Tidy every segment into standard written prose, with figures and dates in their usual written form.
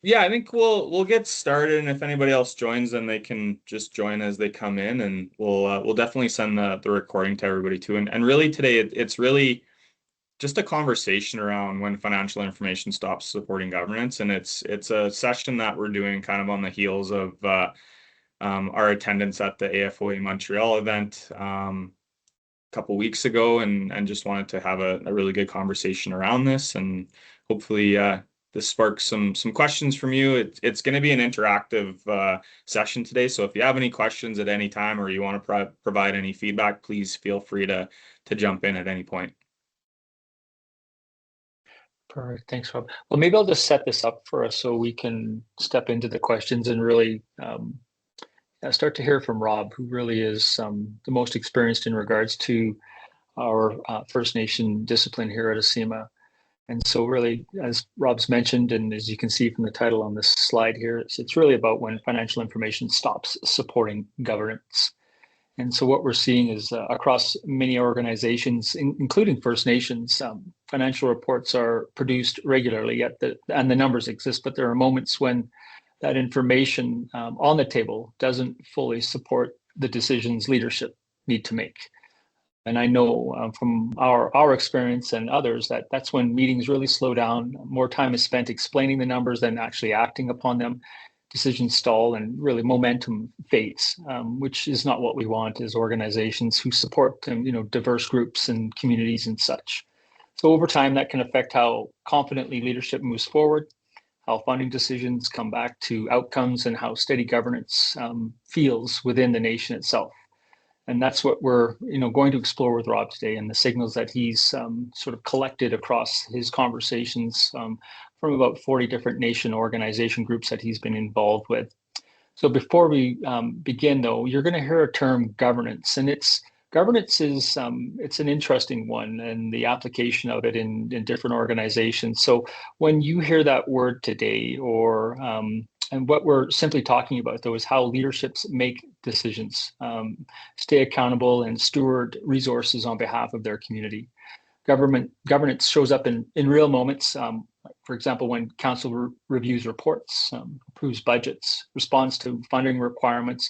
Yeah, I think we'll get started, and if anybody else joins, then they can just join as they come in, and we'll definitely send the recording to everybody too. And really today it's really just a conversation around when financial information stops supporting governance, and it's a session that we're doing kind of on the heels of our attendance at the AFOA Montreal event a couple weeks ago, and just wanted to have a really good conversation around this, and hopefully this sparks some questions from you. It's going to be an interactive session today, so if you have any questions at any time or you want to provide any feedback, please feel free to jump in at any point. Perfect. Thanks, Rob. Well, maybe I'll just set this up for us so we can step into the questions and really start to hear from Rob, who really is the most experienced in regards to our First Nation discipline here at Asyma. And so really, as Rob's mentioned, and as you can see from the title on this slide here, it's really about when financial information stops supporting governance. And so what we're seeing is across many organizations, including First Nations, financial reports are produced regularly, and the numbers exist, but there are moments when that information on the table doesn't fully support the decisions leadership need to make. And I know from our experience and others that that's when meetings really slow down. More time is spent explaining the numbers than actually acting upon them. Decisions stall and really momentum fades, which is not what we want as organizations who support diverse groups and communities and such. So over time, that can affect how confidently leadership moves forward, how funding decisions come back to outcomes, and how steady governance feels within the nation itself. And that's what we're going to explore with Rob today, and the signals that he's sort of collected across his conversations from about 40 different nation organization groups that he's been involved with. So before we begin, though, you're going to hear a term governance, and governance is it's an interesting one, and the application of it in different organizations. So when you hear that word today, or and what we're simply talking about, though, is how leaderships make decisions, stay accountable, and steward resources on behalf of their community. Governance shows up in real moments. For example, when council reviews reports, approves budgets, responds to funding requirements,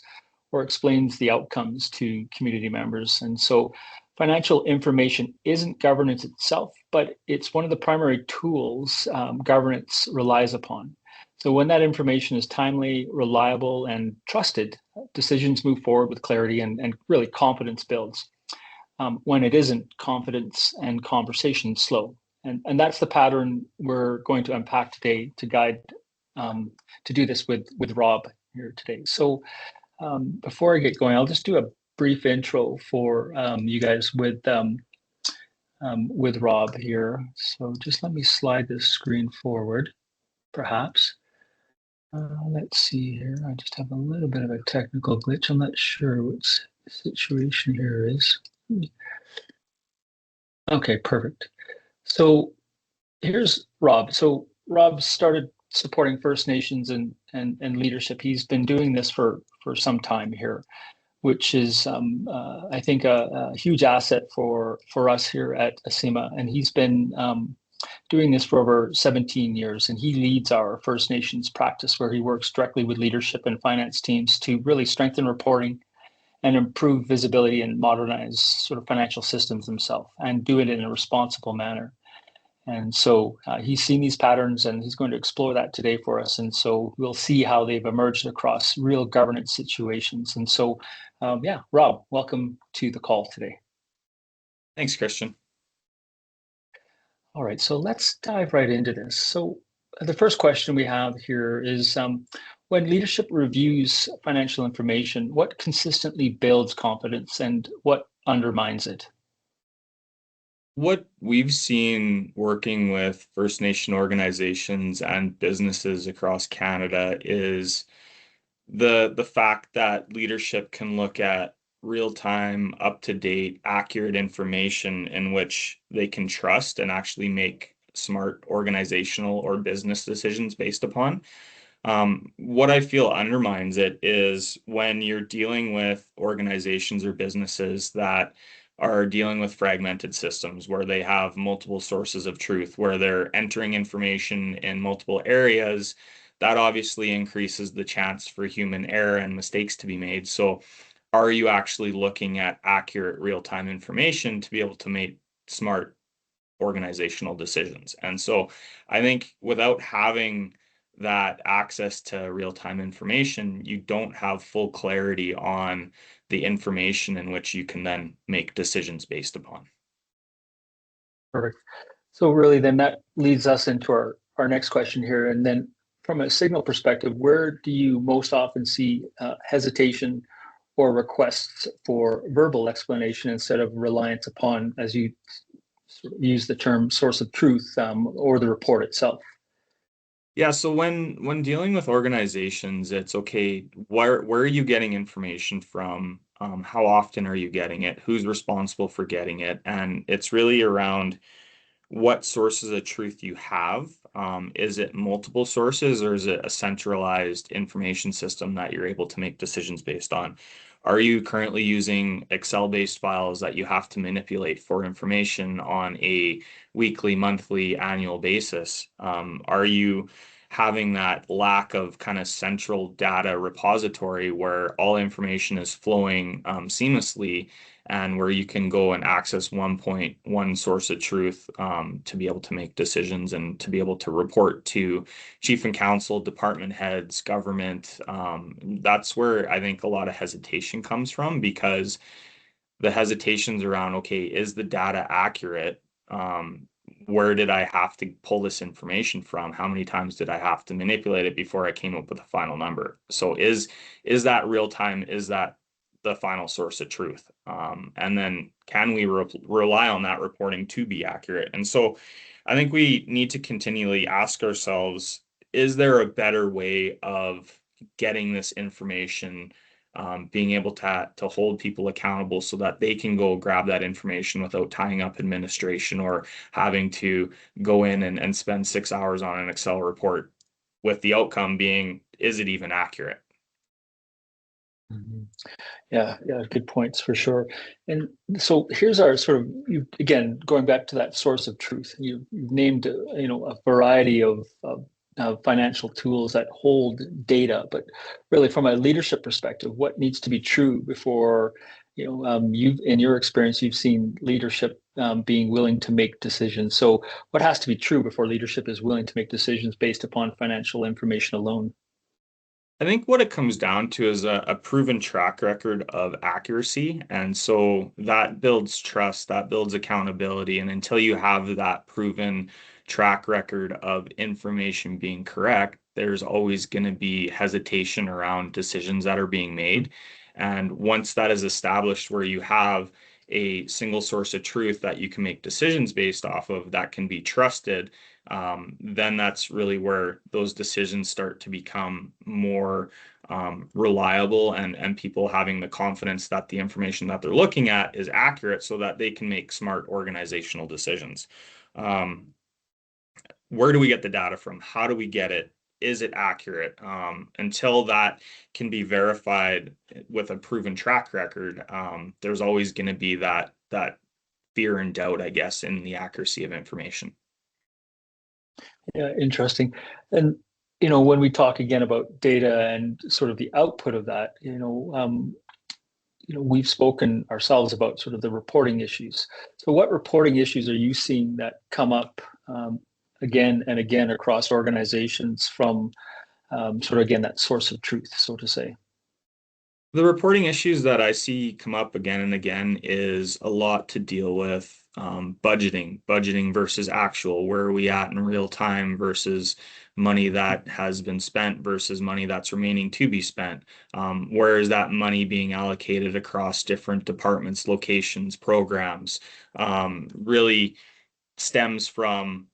or explains the outcomes to community members. And so financial information isn't governance itself, but it's one of the primary tools governance relies upon. So when that information is timely, reliable, and trusted, decisions move forward with clarity, and really confidence builds. When it isn't, confidence and conversation slow. And that's the pattern we're going to unpack today to guide, to do this with Rob here today. So before I get going, I'll just do a brief intro for you guys with Rob here. So just let me slide this screen forward, perhaps. Let's see here. I just have a little bit of a technical glitch. I'm not sure what the situation here is. Okay, perfect. So here's Rob. So Rob started supporting First Nations and leadership. He's been doing this for some time here, which is I think a huge asset for us here at Asyma. And he's been doing this for over 17 years, and he leads our First Nations practice, where he works directly with leadership and finance teams to really strengthen reporting and improve visibility and modernize sort of financial systems themselves, and do it in a responsible manner. And so he's seen these patterns, and he's going to explore that today for us. And so we'll see how they've emerged across real governance situations. And so, yeah, Rob, welcome to the call today. Thanks, Christian. All right, so let's dive right into this. So the first question we have here is, when leadership reviews financial information, what consistently builds confidence and what undermines it? What we've seen working with First Nation organizations and businesses across Canada is the fact that leadership can look at real-time, up-to-date, accurate information in which they can trust and actually make smart organizational or business decisions based upon. What I feel undermines it is when you're dealing with organizations or businesses that are dealing with fragmented systems where they have multiple sources of truth, where they're entering information in multiple areas that obviously increases the chance for human error and mistakes to be made. So are you actually looking at accurate real-time information to be able to make smart organizational decisions? And so I think without having that access to real-time information, you don't have full clarity on the information in which you can then make decisions based upon. Perfect. So really then that leads us into our next question here. And then from a signal perspective, where do you most often see hesitation or requests for verbal explanation instead of reliance upon, as you use the term, source of truth, or the report itself? Yeah, so when dealing with organizations, it's okay, where are you getting information from? How often are you getting it? Who's responsible for getting it? And it's really around what sources of truth you have. Is it multiple sources or is it a centralized information system that you're able to make decisions based on? Are you currently using Excel-based files that you have to manipulate for information on a weekly, monthly, annual basis? Are you having that lack of kind of central data repository where all information is flowing seamlessly and where you can go and access one source of truth to be able to make decisions and to be able to report to chief and council, department heads, government. That's where I think a lot of hesitation comes from, because the hesitations around, okay, is the data accurate? Where did I have to pull this information from? How many times did I have to manipulate it before I came up with a final number? So is that real time? Is that the final source of truth? And then can we rely on that reporting to be accurate? And so I think we need to continually ask ourselves, is there a better way of getting this information, being able to hold people accountable so that they can go grab that information without tying up administration or having to go in and spend 6 hours on an Excel report, with the outcome being, is it even accurate? Mhm. Yeah, yeah, good points for sure. And so here's our sort of, you again going back to that source of truth. You've named a variety of financial tools that hold data, but really from a leadership perspective, what needs to be true before you've in your experience you've seen leadership being willing to make decisions. So what has to be true before leadership is willing to make decisions based upon financial information alone? I think what it comes down to is a proven track record of accuracy. And so that builds trust, that builds accountability. And until you have that proven track record of information being correct, there's always going to be hesitation around decisions that are being made. And once that is established, where you have a single source of truth that you can make decisions based off of, that can be trusted, then that's really where those decisions start to become more reliable, and people having the confidence that the information that they're looking at is accurate so that they can make smart organizational decisions. Um, where do we get the data from? How do we get it? Is it accurate? Until that can be verified with a proven track record, there's always going to be that fear and doubt, I guess, in the accuracy of information. Yeah, interesting. And when we talk again about data and sort of the output of that, we've spoken ourselves about sort of the reporting issues. So, what reporting issues are you seeing that come up again and again across organizations from sort of again that source of truth, so to say? The reporting issues that I see come up again and again is a lot to deal with budgeting versus actual. Where are we at in real time versus money that has been spent versus money that's remaining to be spent? Where is that money being allocated across different departments, locations, programs? Really stems from,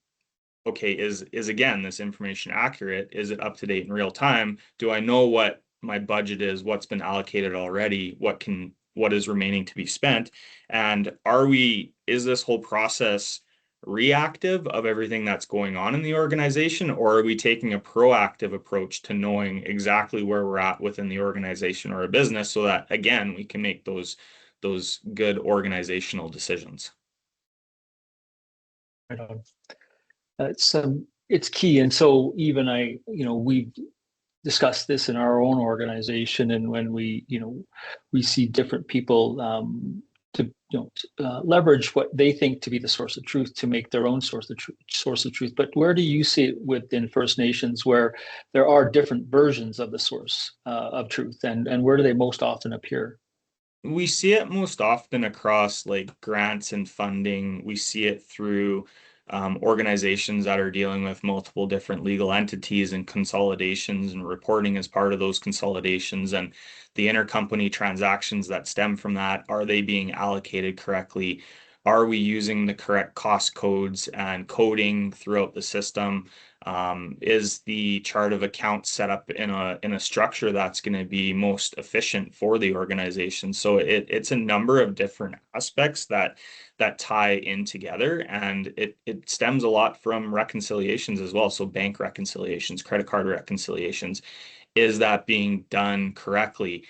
okay, is again this information accurate? Is it up to date in real time? Do I know what my budget is, what's been allocated already, what is remaining to be spent? And is this whole process reactive of everything that's going on in the organization, or are we taking a proactive approach to knowing exactly where we're at within the organization or a business so that again we can make those good organizational decisions? Right on. It's it's key. And so even we've discussed this in our own organization, and when we see different people to leverage what they think to be the source of truth to make their own source of truth. But where do you see it within First Nations, where there are different versions of the source of truth, and where do they most often appear? We see it most often across like grants and funding. We see it through organizations that are dealing with multiple different legal entities and consolidations and reporting as part of those consolidations and the intercompany transactions that stem from that. Are they being allocated correctly? Are we using the correct cost codes and coding throughout the system? Is the chart of accounts set up in a structure that's going to be most efficient for the organization? So it's a number of different aspects that tie in together, and it stems a lot from reconciliations as well. So bank reconciliations, credit card reconciliations, is that being done correctly?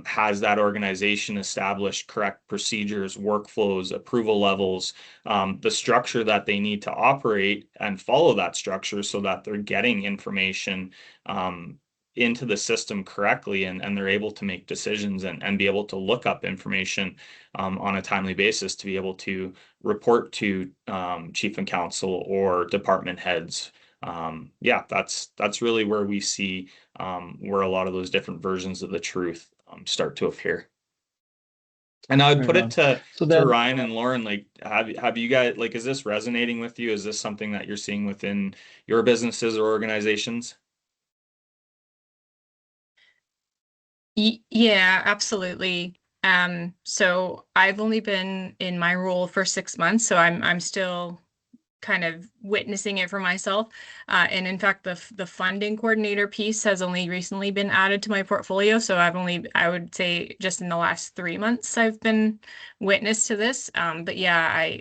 Has that organization established correct procedures, workflows, approval levels, the structure that they need to operate and follow that structure so that they're getting information into the system correctly, and they're able to make decisions and be able to look up information on a timely basis to be able to report to chief and council or department heads. Yeah, that's really where we see where a lot of those different versions of the truth start to appear. And I would Right put it on. So to then, Ryan and Lauren, like, have you guys, like, is this resonating with you? Is this something that you're seeing within your businesses or organizations? Yeah, absolutely. So I've only been in my role for 6 months, so I'm still kind of witnessing it for myself. And in fact, the funding coordinator piece has only recently been added to my portfolio. So I would say just in the last 3 months, I've been witness to this. But yeah,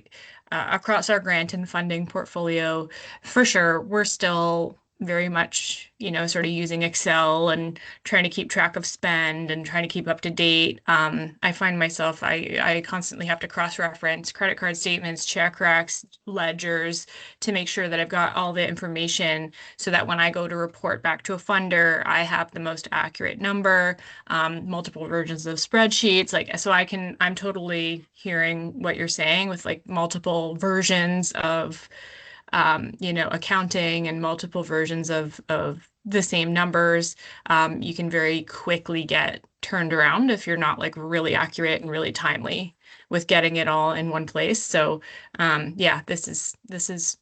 across our grant and funding portfolio, for sure, we're still very much, sort of using Excel and trying to keep track of spend and trying to keep up to date. I find myself, I constantly have to cross-reference credit card statements, check racks, ledgers to make sure that I've got all the information so that when I go to report back to a funder, I have the most accurate number, multiple versions of spreadsheets. Like, so I'm totally hearing what you're saying with like multiple versions of accounting and multiple versions of the same numbers. You can very quickly get turned around if you're not like really accurate and really timely with getting it all in one place. So, yeah, this is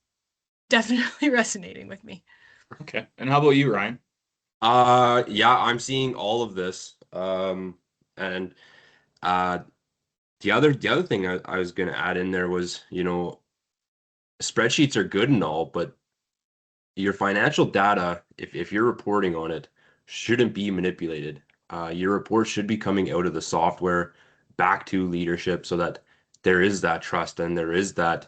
definitely resonating with me. Okay. And how about you, Ryan? Yeah, I'm seeing all of this. And uh the other thing I was gonna add in there was, spreadsheets are good and all, but your financial data, if you're reporting on it, shouldn't be manipulated. Your report should be coming out of the software back to leadership so that there is that trust and there is that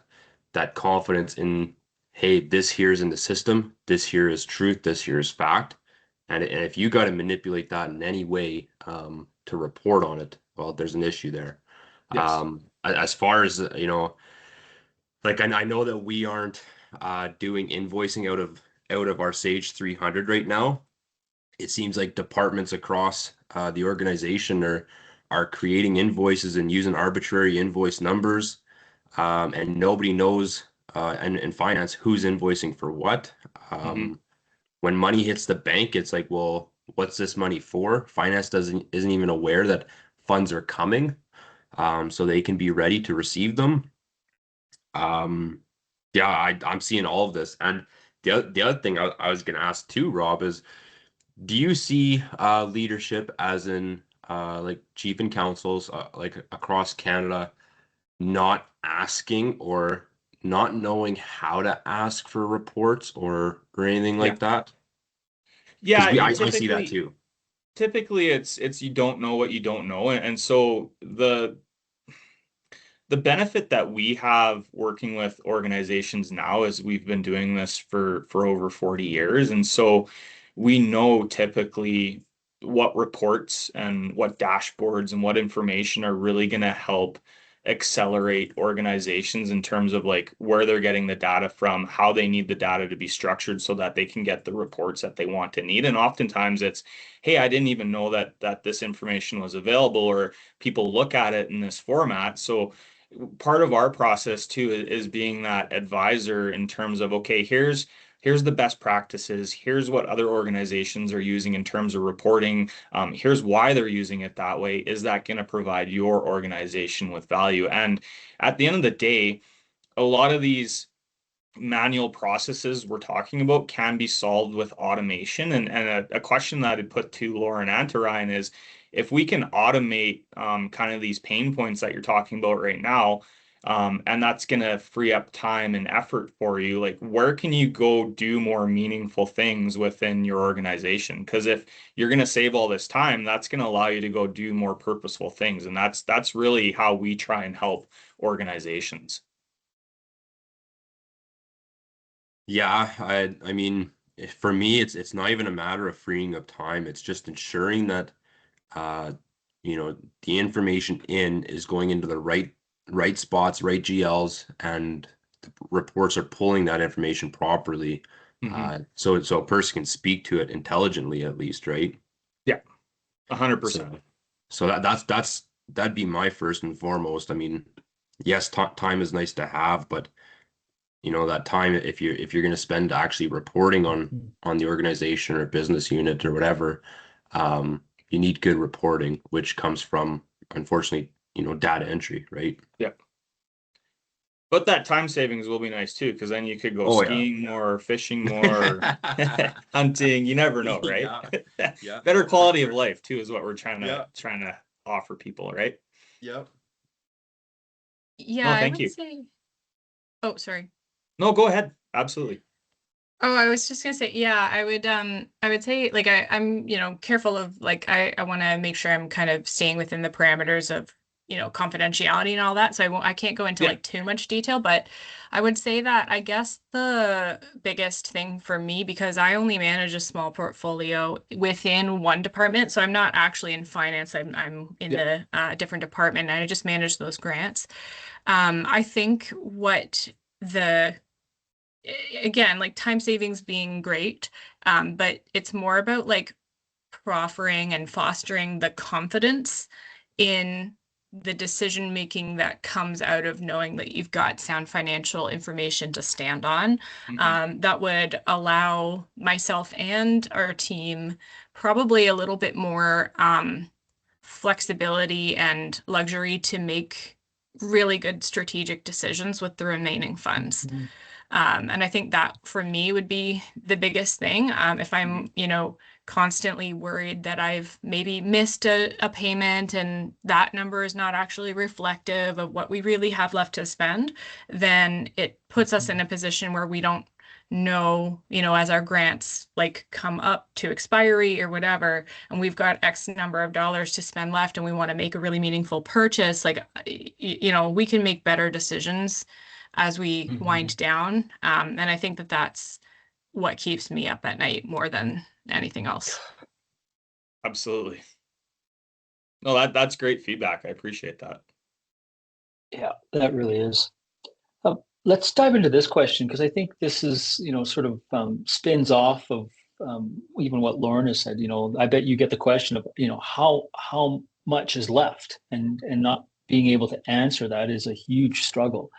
confidence in, hey, this here is in the system, this here is truth, this here is fact. And if you got to manipulate that in any way to report on it, well, there's an issue there. Yes. As far as, like I know that we aren't doing invoicing out of our Sage 300 right now. It seems like departments across the organization are creating invoices and using arbitrary invoice numbers, and nobody knows in finance who's invoicing for what. Hmm. When money hits the bank, it's like, well, what's this money for? Finance isn't even aware that funds are coming, so they can be ready to receive them. Um, yeah, I'm seeing all of this. And the other thing I was gonna ask too, Rob, is do you see leadership as in like chief and councils like across Canada not asking or not knowing how to ask for reports or anything Yeah. like that? Because Yeah, I see that too. typically it's you don't know what you don't know. And so the benefit that we have working with organizations now is we've been doing this for over 40 years. And so we know typically what reports and what dashboards and what information are really going to help accelerate organizations in terms of like where they're getting the data from, how they need the data to be structured so that they can get the reports that they want to need. And oftentimes it's, hey, I didn't even know that this information was available, or people look at it in this format. So part of our process too is being that advisor in terms of, okay, here's the best practices. Here's what other organizations are using in terms of reporting. Here's why they're using it that way. Is that going to provide your organization with value? And at the end of the day, a lot of these manual processes we're talking about can be solved with automation. And a question that I'd put to Lauren and to Ryan is, if we can automate kind of these pain points that you're talking about right now, and that's going to free up time and effort for you, like where can you go do more meaningful things within your organization? Because if you're going to save all this time, that's going to allow you to go do more purposeful things. And that's really how we try and help organizations. Yeah, I mean, for me, it's not even a matter of freeing up time. It's just ensuring that uh, the information in is going into the right spots, right GLs, and the reports are pulling that information properly. Mm-hmm. So a person can speak to it intelligently at least, right? Yeah, 100%. So that'd be my first and foremost. I mean, yes, time is nice to have, but that time, if you're going to spend actually reporting on the organization or business unit or whatever, you need good reporting, which comes from, unfortunately, data entry, right? Yeah. But that time savings will be nice too, because then you could go Oh, yeah. skiing more, fishing more, hunting. You never know, right? Yeah. Better For quality of sure. life too is what we're trying Yeah. to offer people, right? Yep. Yeah, No, I thank would you. say, oh, sorry. No, go ahead. Absolutely. Oh, I was just gonna say, yeah, I would say like I'm, careful of like I want to make sure I'm kind of staying within the parameters of, confidentiality and all that. So I can't go into Yeah. like too much detail, but I would say that I guess the biggest thing for me, because I only manage a small portfolio within one department, so I'm not actually in finance. I'm in Yeah. the different department, and I just manage those grants. I think what the again, like time savings being great, but it's more about like proffering and fostering the confidence in the decision making that comes out of knowing that you've got sound financial information to stand on. Mhm. That would allow myself and our team probably a little bit more flexibility and luxury to make really good strategic decisions with the remaining funds. And I think that for me would be the biggest thing. If I'm, constantly worried that I've maybe missed a payment and that number is not actually reflective of what we really have left to spend, then it puts us in a position where we don't know, as our grants like come up to expiry or whatever, and we've got X number of dollars to spend left and we want to make a really meaningful purchase, like, we can make better decisions as we wind down. And I think that that's what keeps me up at night more than anything else. Absolutely. No, that's great feedback. I appreciate that. Yeah, that really is. Let's dive into this question, because I think this is, sort of spins off of even what Lauren has said. I bet you get the question of, how much is left, and not being able to answer that is a huge struggle.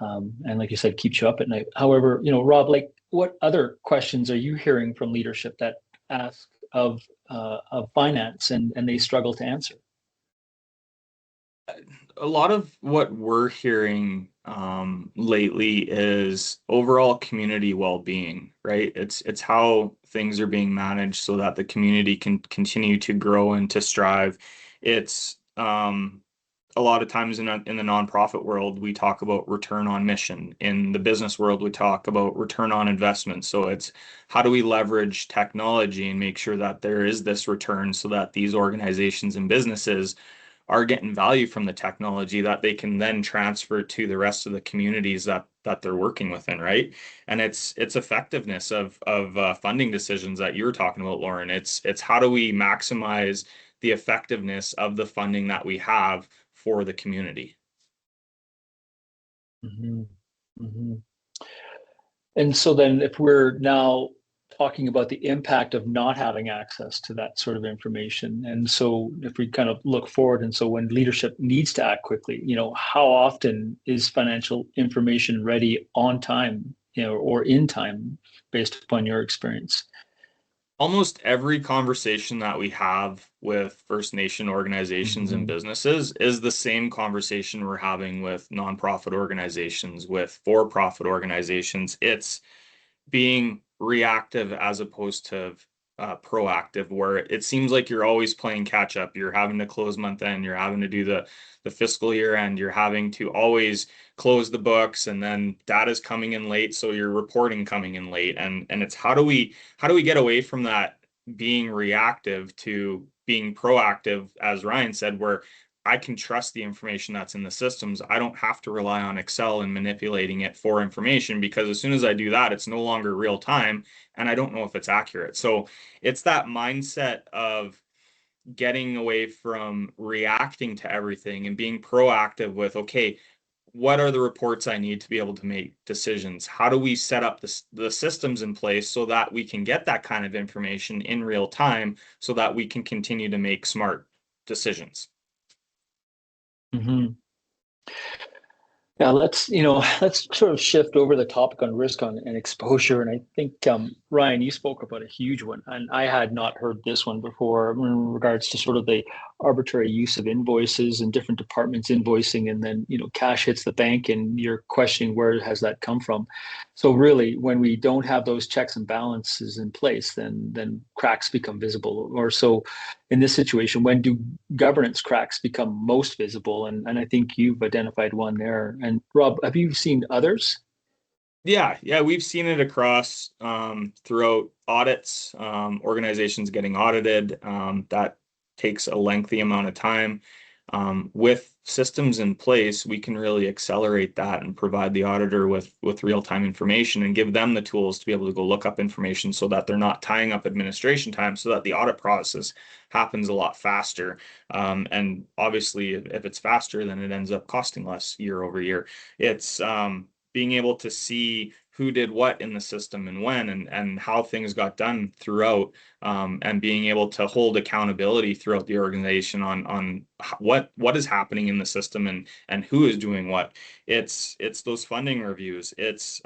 And like you said, keeps you up at night. However, Rob, like, what other questions are you hearing from leadership that ask of finance and they struggle to answer? A lot of what we're hearing lately is overall community well-being, right? It's how things are being managed so that the community can continue to grow and to strive. It's a lot of times in the nonprofit world, we talk about return on mission. In the business world, we talk about return on investment. So it's how do we leverage technology and make sure that there is this return so that these organizations and businesses are getting value from the technology that they can then transfer to the rest of the communities that they're working within, right? And it's effectiveness of funding decisions that you were talking about, Lauren. It's how do we maximize the effectiveness of the funding that we have for the community. Mhm. Mhm. And so then if we're now talking about the impact of not having access to that sort of information, and so if we kind of look forward, and so when leadership needs to act quickly, how often is financial information ready on time, or in time based upon your experience? Almost every conversation that we have with First Nation organizations and Mhm. businesses is the same conversation we're having with nonprofit organizations, with for-profit organizations. It's being reactive as opposed to proactive, where it seems like you're always playing catch up. You're having to close month end, you're having to do the fiscal year end, you're having to always close the books, and then data's coming in late, so your reporting coming in late. And it's how do we get away from that being reactive to being proactive, as Ryan said, where I can trust the information that's in the systems. I don't have to rely on Excel and manipulating it for information, because as soon as I do that, it's no longer real time and I don't know if it's accurate. So it's that mindset of getting away from reacting to everything and being proactive with, okay, what are the reports I need to be able to make decisions? How do we set up the systems in place so that we can get that kind of information in real time so that we can continue to make smart decisions? Mhm. Yeah, let's sort of shift over the topic on risk and exposure. And I think, Ryan, you spoke about a huge one, and I had not heard this one before in regards to sort of the arbitrary use of invoices and different departments invoicing, and then, cash hits the bank and you're questioning where has that come from. So really, when we don't have those checks and balances in place, then cracks become visible. Or so in this situation, when do governance cracks become most visible? And I think you've identified one there. And Rob, have you seen others? Yeah, we've seen it across throughout audits, organizations getting audited. That takes a lengthy amount of time. With systems in place, we can really accelerate that and provide the auditor with real-time information and give them the tools to be able to go look up information so that they're not tying up administration time, so that the audit process happens a lot faster. And obviously, if it's faster, then it ends up costing less year over year. It's being able to see who did what in the system and when, and how things got done throughout, and being able to hold accountability throughout the organization on what is happening in the system and who is doing what. It's those funding reviews. It's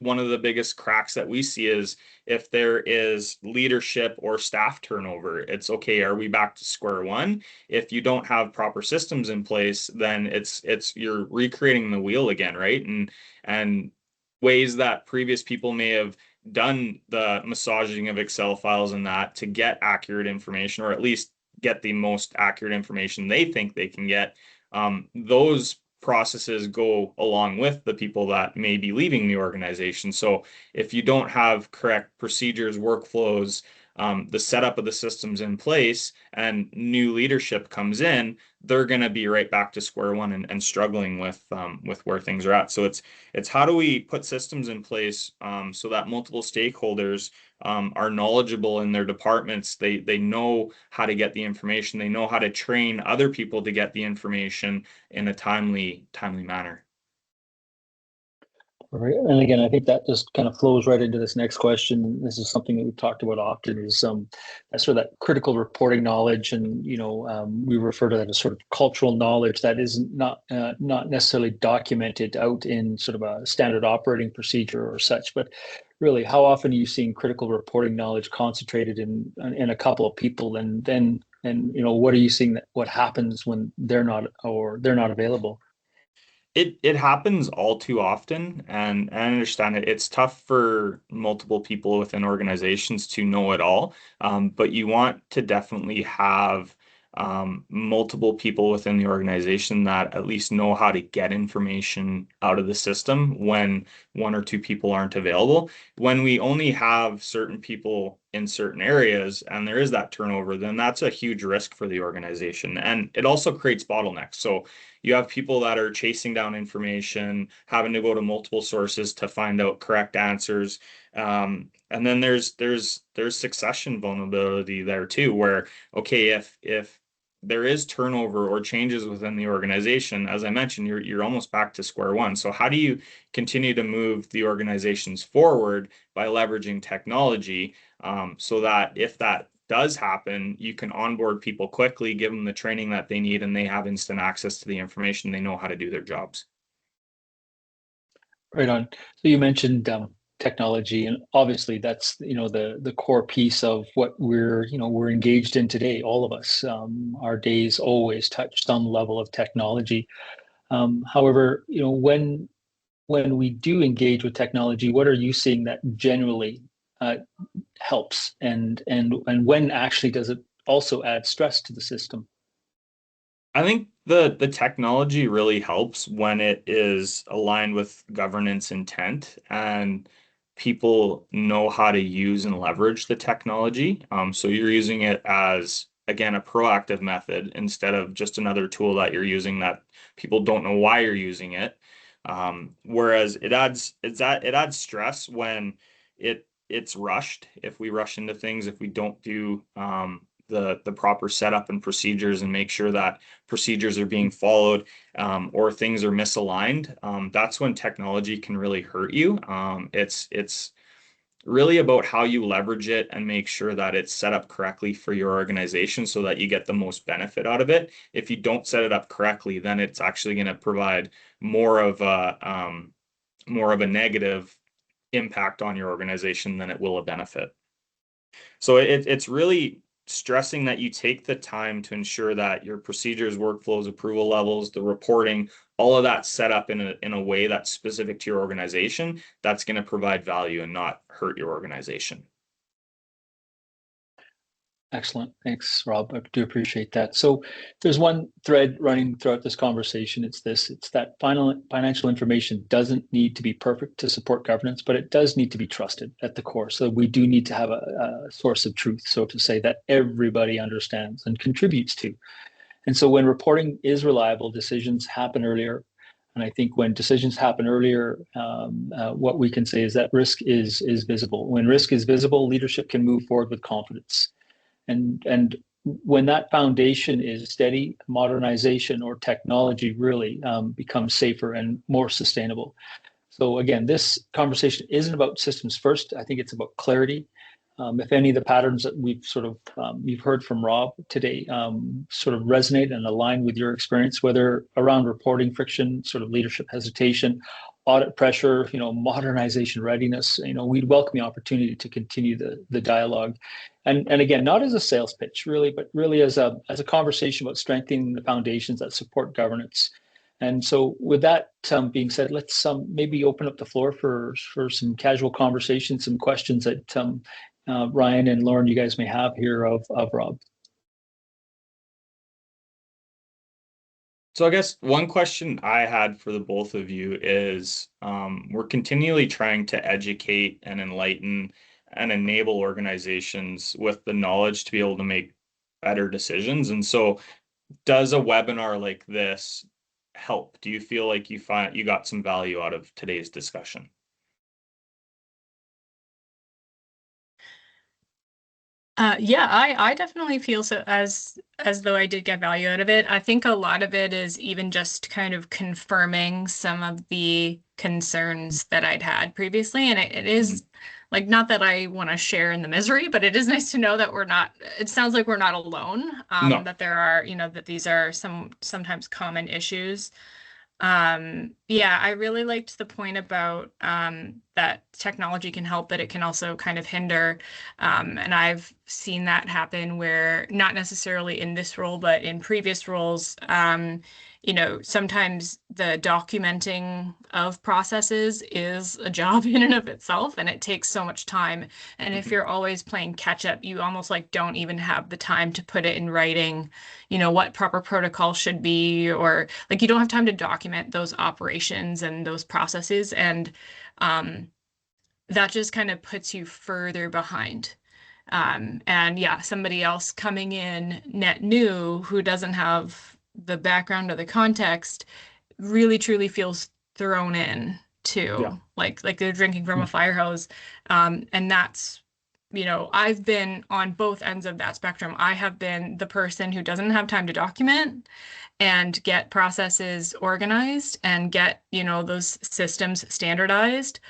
one of the biggest cracks that we see is if there is leadership or staff turnover. It's okay, are we back to square one? If you don't have proper systems in place, then it's you're recreating the wheel again, right? And ways that previous people may have done the massaging of Excel files and that to get accurate information, or at least get the most accurate information they think they can get. Those processes go along with the people that may be leaving the organization. So if you don't have correct procedures, workflows, the setup of the systems in place, and new leadership comes in, they're going to be right back to square one and struggling with where things are at. So it's how do we put systems in place so that multiple stakeholders are knowledgeable in their departments. They know how to get the information. They know how to train other people to get the information in a timely manner. Right. And again, I think that just kind of flows right into this next question. This is something that we've talked about often, is that sort of that critical reporting knowledge, and we refer to that as sort of cultural knowledge that is not necessarily documented out in sort of a standard operating procedure or such. But really, how often are you seeing critical reporting knowledge concentrated in a couple of people, and what are you seeing what happens when they're not available? It happens all too often, and I understand it. It's tough for multiple people within organizations to know it all, but you want to definitely have multiple people within the organization that at least know how to get information out of the system when one or two people aren't available. When we only have certain people in certain areas and there is that turnover, then that's a huge risk for the organization, and it also creates bottlenecks. So you have people that are chasing down information, having to go to multiple sources to find out correct answers. And then there's succession vulnerability there too, where okay, if there is turnover or changes within the organization, as I mentioned, you're almost back to square one. So how do you continue to move the organizations forward by leveraging technology, so that if that does happen, you can onboard people quickly, give them the training that they need, and they have instant access to the information. They know how to do their jobs. Right on. So you mentioned technology, and obviously that's the core piece of what we're engaged in today. All of us, our days always touch some level of technology. However, when we do engage with technology, what are you seeing that generally helps, and when actually does it also add stress to the system? I think the technology really helps when it is aligned with governance intent and people know how to use and leverage the technology. So you're using it as, again, a proactive method instead of just another tool that you're using that people don't know why you're using it. Whereas it adds stress when it's rushed. If we rush into things, if we don't do the proper setup and procedures and make sure that procedures are being followed, or things are misaligned, that's when technology can really hurt you. It's really about how you leverage it and make sure that it's set up correctly for your organization so that you get the most benefit out of it. If you don't set it up correctly, then it's actually going to provide more of a negative impact on your organization than it will a benefit. So it's really stressing that you take the time to ensure that your procedures, workflows, approval levels, the reporting, all of that set up in a way that's specific to your organization, that's going to provide value and not hurt your organization. Excellent. Thanks, Rob. I do appreciate that. So there's one thread running throughout this conversation. It's that financial information doesn't need to be perfect to support governance, but it does need to be trusted at the core. So we do need to have a source of truth, so to say, that everybody understands and contributes to. And so when reporting is reliable, decisions happen earlier. And I think when decisions happen earlier, what we can say is that risk is visible. When risk is visible, leadership can move forward with confidence. And when that foundation is steady, modernization or technology really becomes safer and more sustainable. So again, this conversation isn't about systems first. I think it's about clarity. If any of the patterns that you've heard from Rob today sort of resonate and align with your experience, whether around reporting friction, sort of leadership hesitation, audit pressure, modernization readiness, we'd welcome the opportunity to continue the dialogue. And again, not as a sales pitch, really, but really as a conversation about strengthening the foundations that support governance. And so with that being said, let's maybe open up the floor for some casual conversation, some questions that Ryan and Lauren, you guys may have here of Rob. So I guess one question I had for the both of you is, we're continually trying to educate and enlighten and enable organizations with the knowledge to be able to make better decisions. And so does a webinar like this help? Do you feel like you got some value out of today's discussion? Yeah, I definitely feel so as though I did get value out of it. I think a lot of it is even just kind of confirming some of the concerns that I'd had previously. And it is like, not that I want to share in the misery, but it is nice to know that it sounds like we're not alone, No. that there are, that these are sometimes common issues. Yeah, I really liked the point about that technology can help, but it can also kind of hinder. And I've seen that happen where, not necessarily in this role, but in previous roles, sometimes the documenting of processes is a job in and of itself, and it takes so much time. And if you're always playing catch up, you almost like don't even have the time to put it in writing, what proper protocol should be, or like you don't have time to document those operations and those processes. And that just kind of puts you further behind. And yeah, somebody else coming in net new who doesn't have the background or the context really truly feels thrown in too. Yeah. Like they're drinking from a fire hose. And that's you know, I've been on both ends of that spectrum. I have been the person who doesn't have time to document and get processes organized and get, you know, those systems standardized.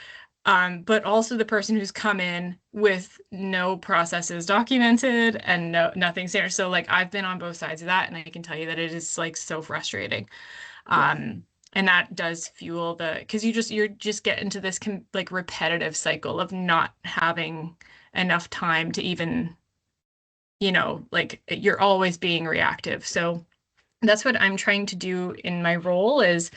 But also the person who's come in with no processes documented and nothing standard. So like I've been on both sides of that, and I can tell you that it is like so frustrating. And that does fuel because you're just get into this like repetitive cycle of not having enough time to even, you know, like you're always being reactive. So that's what I'm trying to do in my role is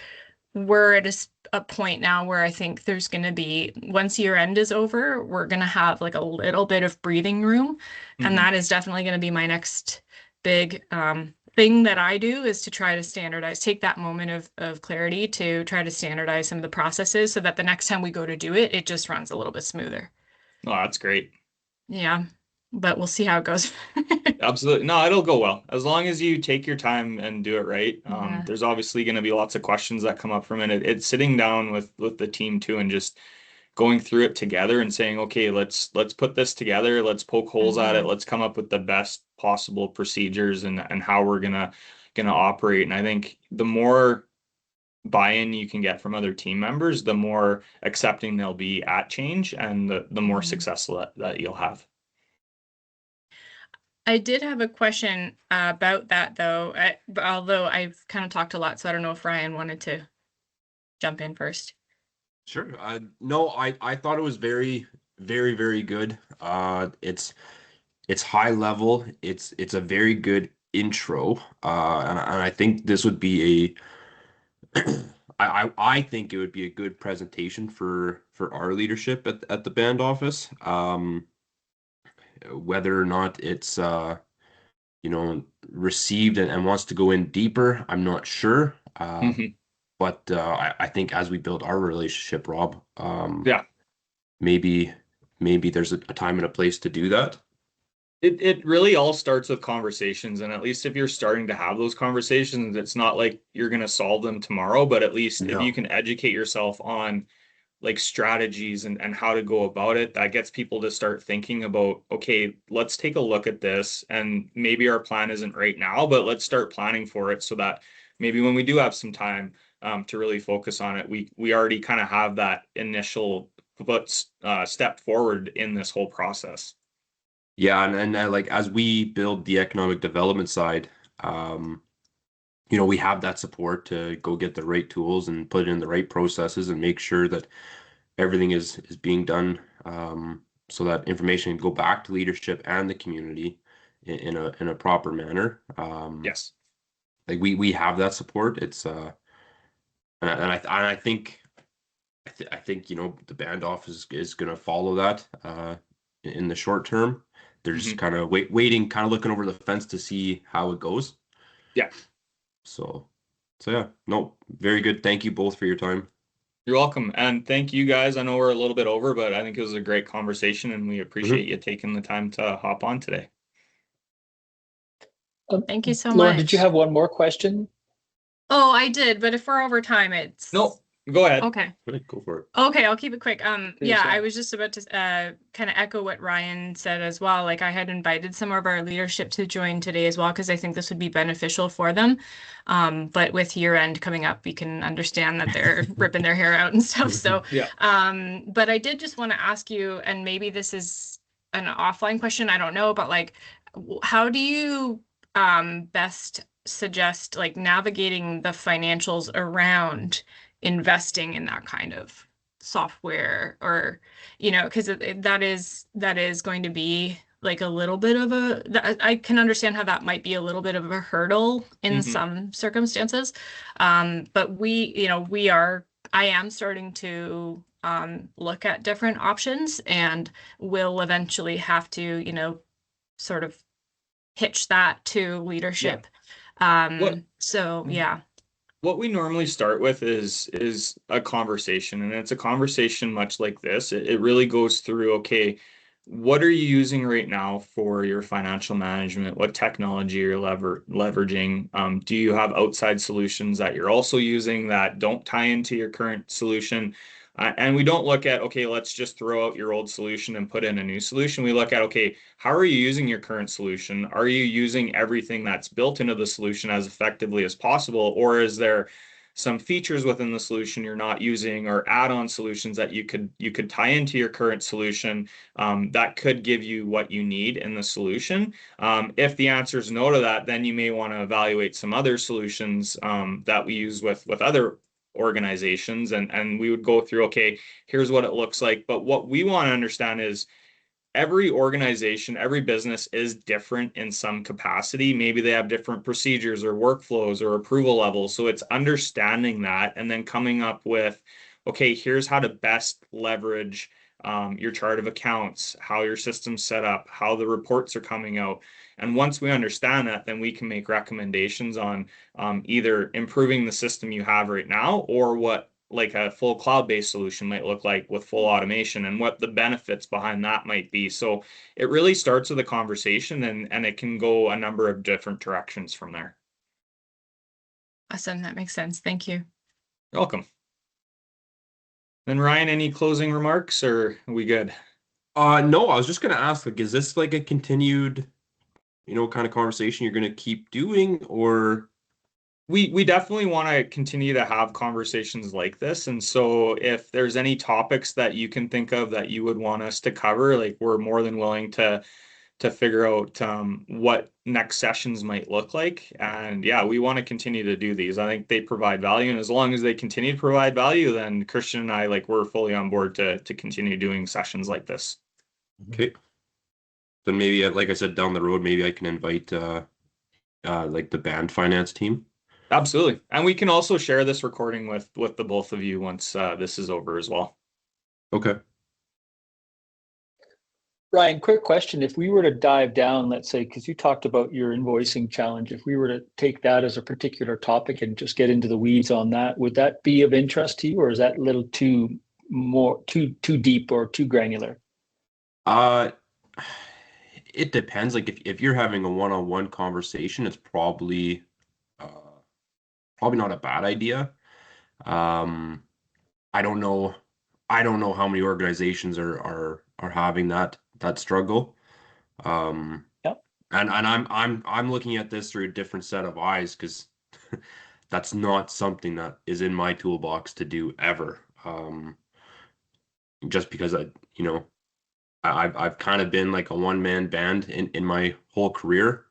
we're at a point now where I think there's going to be, once year end is over, we're going to have like a little bit of breathing room. And that is definitely going to be my next big thing that I do, is to try to standardize, take that moment of clarity to try to standardize some of the processes so that the next time we go to do it, it just runs a little bit smoother. Oh, that's great. Yeah, but we'll see how it goes. Absolutely. No, it'll go well. As long as you take your time and do it right. Yeah. There's obviously going to be lots of questions that come up from it. It's sitting down with the team too and just going through it together and saying, okay, let's put this together. Let's poke holes at it. Let's come up with the best possible procedures and how we're gonna operate. And I think the more buy-in you can get from other team members, the more accepting they'll be at change, and the more successful that you'll have. I did have a question about that though, although I've kind of talked a lot, so I don't know if Ryan wanted to jump in first. Sure. No, I thought it was very, very, very good. It's high level. It's a very good intro. And I think this would be I think it would be a good presentation for our leadership at the band office. Whether or not it's you know, received and wants to go in deeper, I'm not sure. But I think as we build our relationship, Rob, Yeah. maybe there's a time and a place to do that. It really all starts with conversations, and at least if you're starting to have those conversations, it's not like you're going to solve them tomorrow, but at least if you can educate yourself on like strategies and how to go about it, that gets people to start thinking about, okay, let's take a look at this, and maybe our plan isn't right now, but let's start planning for it so that maybe when we do have some time to really focus on it, we already kind of have that initial step forward in this whole process. Yeah, and like as we build the economic development side, you know, we have that support to go get the right tools and put it in the right processes and make sure that everything is being done so that information can go back to leadership and the community in a proper manner. Yes. Like we have that support. It's I think you know, the band office is going to follow that in the short term. They're just kind of waiting, kind of looking over the fence to see how it goes. Yeah. So yeah, no, very good. Thank you both for your time. You're welcome. And thank you guys. I know we're a little bit over, but I think it was a great conversation, and we appreciate you taking the time to hop on today. Thank you so Lauren, much. did you have one more question? Oh, I did, but if we're over time, it's No, go ahead. okay. Go for it. Okay, I'll keep it quick. Yeah, sure. I was just about to kind of echo what Ryan said as well. Like I had invited some of our leadership to join today as well, because I think this would be beneficial for them. But with year end coming up, we can understand that they're ripping their hair out and stuff. So, Yeah. but I did just want to ask you, and maybe this is an offline question, I don't know, but like, how do you best suggest like navigating the financials around investing in that kind of software, or you know, because that is going to be like a little bit of I can understand how that might be a little bit of a hurdle in some circumstances, but I am starting to look at different options, and will eventually have to, you know, sort of pitch that to leadership. So yeah. What we normally start with is a conversation, and it's a conversation much like this. It really goes through, okay, what are you using right now for your financial management? What technology are you leveraging? Do you have outside solutions that you're also using that don't tie into your current solution? And we don't look at, okay, let's just throw out your old solution and put in a new solution. We look at, okay, how are you using your current solution? Are you using everything that's built into the solution as effectively as possible? Or is there some features within the solution you're not using, or add-on solutions that you could tie into your current solution that could give you what you need in the solution? If the answer is no to that, then you may want to evaluate some other solutions that we use with other organizations, and we would go through, okay, here's what it looks like. But what we want to understand is every organization, every business is different in some capacity. Maybe they have different procedures or workflows or approval levels. So it's understanding that and then coming up with, okay, here's how to best leverage your chart of accounts, how your system's set up, how the reports are coming out. And once we understand that, then we can make recommendations on either improving the system you have right now, or what like a full cloud-based solution might look like with full automation, and what the benefits behind that might be. So it really starts with a conversation, and it can go a number of different directions from there. Awesome. That makes sense. Thank you. You're welcome. Then Ryan, any closing remarks, or are we good? No, I was just gonna ask, like, is this like a continued, kind of conversation you're gonna keep doing, or? We definitely want to continue to have conversations like this. And so if there's any topics that you can think of that you would want us to cover, like, we're more than willing to figure out what next sessions might look like. And yeah, we want to continue to do these. I think they provide value, and as long as they continue to provide value, then Christian and I, like, we're fully on board to continue doing sessions like this. Okay. Then maybe, like I said, down the road, maybe I can invite like the band finance team. Absolutely. And we can also share this recording with the both of you once this is over as well. Okay. Ryan, quick question. If we were to dive down, let's say, because you talked about your invoicing challenge, if we were to take that as a particular topic and just get into the weeds on that, would that be of interest to you, or is that a little too deep or too granular? It depends. Like, if you're having a one-on-one conversation, it's probably not a bad idea. I don't know how many organizations are having that struggle. Yep. And I'm looking at this through a different set of eyes, because that's not something that is in my toolbox to do ever. Just because I've kind of been like a one-man band in my whole career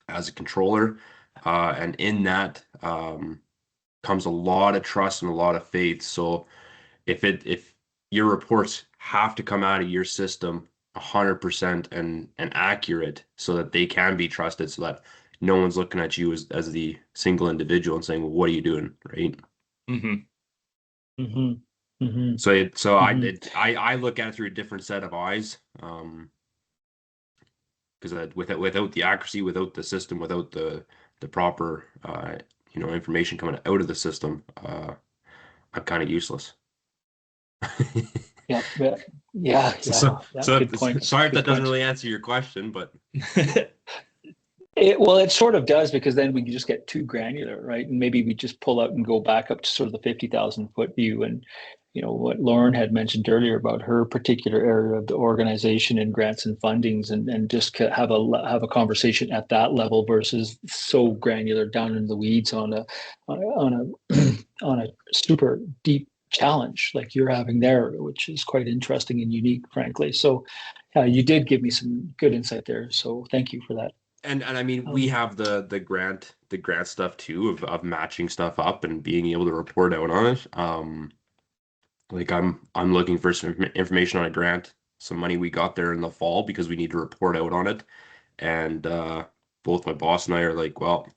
as a controller, and in that comes a lot of trust and a lot of faith. So if your reports have to come out of your system 100% and accurate, so that they can be trusted, so that no one's looking at you as the single individual and saying, well, what are you doing, right? Mm-hmm. Mm-hmm. Mm-hmm. So I look at it through a different set of eyes, because without the accuracy, without the system, without the proper information coming out of the system, I'm kind of useless. Yeah. Yeah. So Good point. Sorry if Good that doesn't point. really answer your question, but It sort of does, because then we can just get too granular, right? And maybe we just pull out and go back up to sort of the 50,000 foot view. And what Lauren had mentioned earlier about her particular area of the organization and grants and fundings, and just have a conversation at that level versus so granular down in the weeds on a on a super deep challenge like you're having there, which is quite interesting and unique, frankly. So you did give me some good insight there. So thank you for that. And I mean, we have the grant stuff too, of matching stuff up and being able to report out on it. Like, I'm looking for some information on a grant, some money we got there in the fall, because we need to report out on it. And both my boss and I are like, well,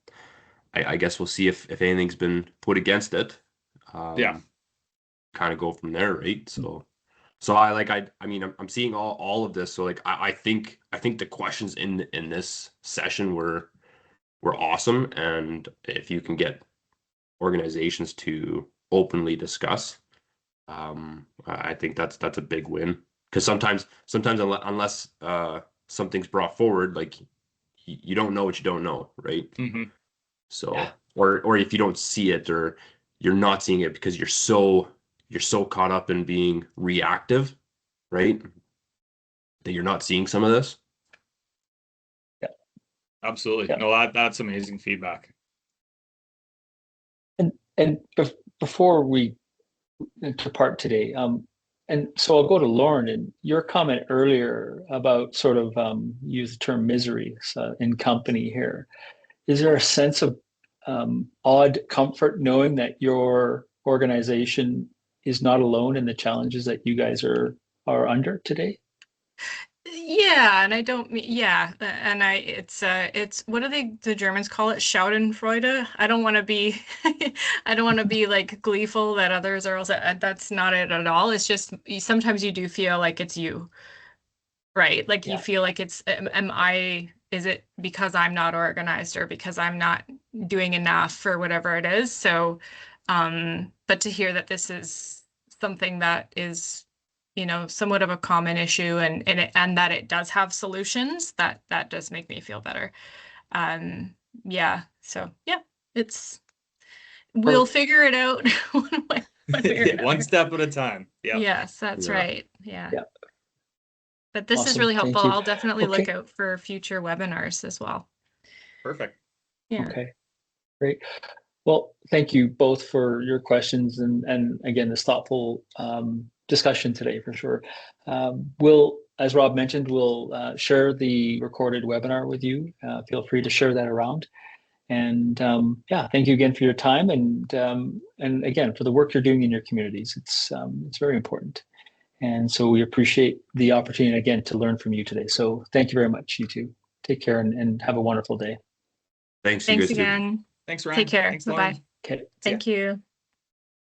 I guess we'll see if anything's been put against it. Yeah. Kind of go from there, right? So I mean, I'm seeing all of this. So like, I think the questions in this session were awesome. And if you can get organizations to openly discuss, I think that's a big win. Because sometimes unless something's brought forward, like, you don't know what you don't know, right? Mm-hmm. So Yeah. or if you don't see it, or you're not seeing it because you're so you're so caught up in being reactive, right? That you're not seeing some of this. Absolutely. Yeah. No, that's amazing feedback. And before we depart today, and so I'll go to Lauren, and your comment earlier about sort of use the term misery in company here. Is there a sense of odd comfort knowing that your organization is not alone in the challenges that you guys are under today? Yeah, and I don't mean, yeah, and it's what do the Germans call it? Schadenfreude. I don't want to be, I don't want to be like gleeful that others are also, that's not it at all. It's just sometimes you do feel like it's you, right? Like you feel like it's, is it because I'm not organized or because I'm not doing enough or whatever it is? So, but to hear that this is something that is, somewhat of a common issue and that it does have solutions, that does make me feel better. Yeah. So yeah, we'll figure it out one way or another. One step at a time. Yeah. Yes, that's right. Yeah. But this is Awesome. really helpful. Thank you. I'll definitely Okay. look out for future webinars as well. Perfect. Yeah. Okay. Great. Well, thank you both for your questions and again, this thoughtful discussion today for sure. We'll, as Rob mentioned, we'll share the recorded webinar with you. Feel free to share that around. And yeah, thank you again for your time and again for the work you're doing in your communities. It's very important. And so we appreciate the opportunity again to learn from you today. So thank you very much, you two. Take care and have a wonderful day. Thanks, you Thanks guys too. again. Thanks, Ryan. Take care. Thanks, Bye-bye. Lauren. Okay. Thank you.